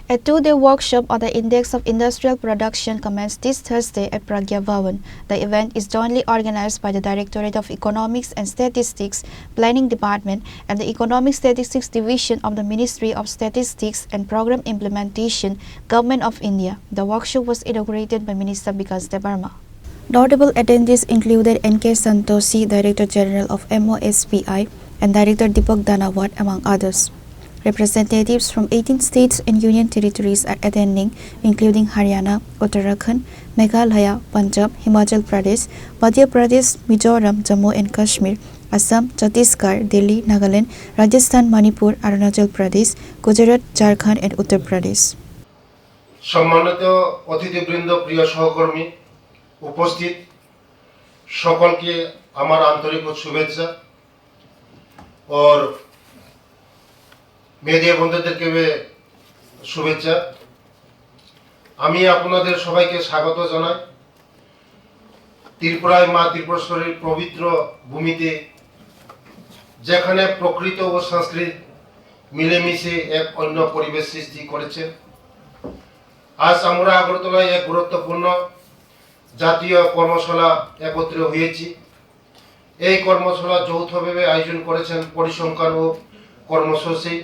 A two-day workshop on the Index of Industrial Production commenced this Thursday at Pragya Bhavan. The event is jointly organized by the Directorate of Economics and Statistics Planning Department and the Economic Statistics Division of the Ministry of Statistics and Program Implementation, Government of India. The workshop was inaugurated by Minister Vikas Debarma. Notable attendees included N.K. Santoshi, Director General of MOSPI, and Director Deepak Dhanawat, among others. Representatives from 18 states and union territories are attending, including Haryana, Uttarakhand, Meghalaya, Punjab, Himachal Pradesh, Madhya Pradesh, Mizoram, Jammu and Kashmir, Assam, Chhattisgarh, Delhi, Nagaland, Rajasthan, Manipur, Arunachal Pradesh, Gujarat, Jharkhand and Uttar Pradesh. সম্মানিত অতিথিবৃন্দ, প্রিয় সহকর্মী উপস্থিত সকলকে আমার আন্তরিক শুভেচ্ছা और মিডিয়া বন্ধুদেরকে শুভেচ্ছা। আমি আপনাদের সবাইকে স্বাগত জানাই ত্রিপুরায় মা ত্রিপুরেশ্বরীর পবিত্র ভূমিতে, যেখানে প্রকৃতি ও সংস্কৃতি মিলেমিশে এক অন্য পরিবেশ সৃষ্টি করেছে। আজ আমরা আগরতলায় এক গুরুত্বপূর্ণ জাতীয় কর্মশালা একত্রিত হয়েছি। এই কর্মশালা যৌথভাবে আয়োজন করেছেন পরিসংখ্যান ও কর্মসূচি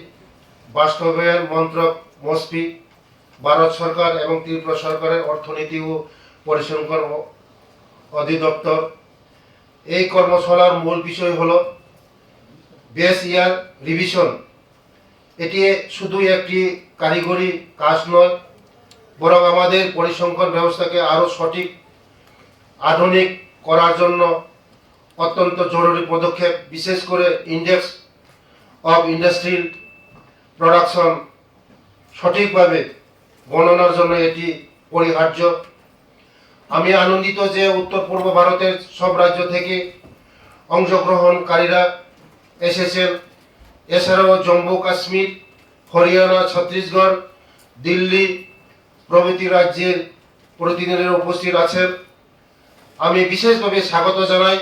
বাস্তবায়ন মন্ত্রক মসপি, ভারত সরকার এবং ত্রিপুরা সরকারের অর্থনীতি ও পরিসংখ্যান অধিদপ্তর। এই কর্মশালার মূল বিষয় হলো বেস ইয়ার রিভিশন। এটি শুধু একটি কারিগরি কাজ নয়, বরং আমাদের পরিসংখ্যান ব্যবস্থাকে আরও সঠিক আধুনিক করার জন্য অত্যন্ত জরুরি পদক্ষেপ। বিশেষ করে ইন্ডেক্স অফ ইন্ডাস্ট্রিয়াল প্রোডাকশন সঠিকভাবে গণনার জন্য এটি পরিহার্য। আমি আনন্দিত যে উত্তর পূর্ব ভারতের সব রাজ্য থেকে অংশগ্রহণকারীরা এসেছেন। এছাড়াও জম্মু কাশ্মীর, হরিয়ানা, ছত্তিশগড়, দিল্লি প্রভৃতি রাজ্যের প্রতিনিধিরা উপস্থিত আছেন। আমি বিশেষভাবে স্বাগত জানাই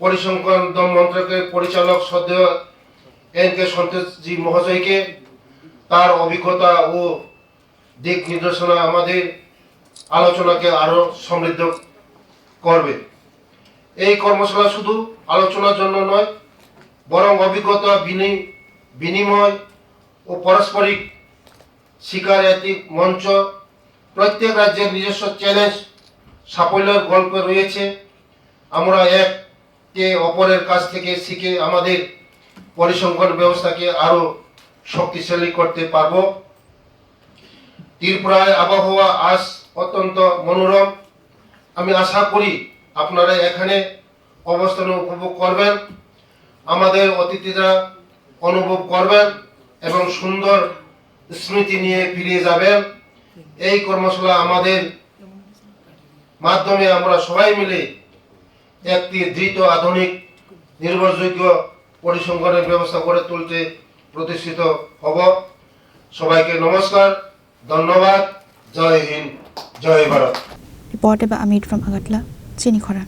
পরিসংখ্যান মন্ত্রকের পরিচালক শ্রদ্ধেয় N.K. সন্তোষজি মহোদয়কে। তার অভিজ্ঞতা ও দিক নির্দেশনা আমাদের আলোচনাকে আরো সমৃদ্ধ করবে। এই কর্মশালা শুধু আলোচনার জন্য নয়, বরং অভিজ্ঞতা বিনিময় ও পারস্পরিক শিকার একটি মঞ্চ। প্রত্যেক রাজ্যের নিজস্ব চ্যালেঞ্জ সাফল্যের গল্প রয়েছে। আমরা একে অপরের কাছ থেকে শিখে আমাদের পরিসংখ্যান ব্যবস্থাকে আরো শক্তিশালী করতে পারব। ত্রিপুরায় আবহাওয়া আজ অত্যন্ত মনোরম। আমি আশা করি আপনারা এখানে অবস্থান উপভোগ করবেন, আমাদের অতিথিরা অনুভব করবেন এবং সুন্দর স্মৃতি নিয়ে ফিরে যাবেন। এই কর্মশালা আমাদের মাধ্যমে আমরা সবাই মিলে একটি দৃঢ়, আধুনিক, নির্ভরযোগ্য পরিসংখ্যানের ব্যবস্থা করে তুলতে প্রতিষ্ঠিত হব। সবাইকে নমস্কার, ধন্যবাদ। জয় হিন্দ, জয় Bharat. Reported by Amit from Agartala, Chini Khoran.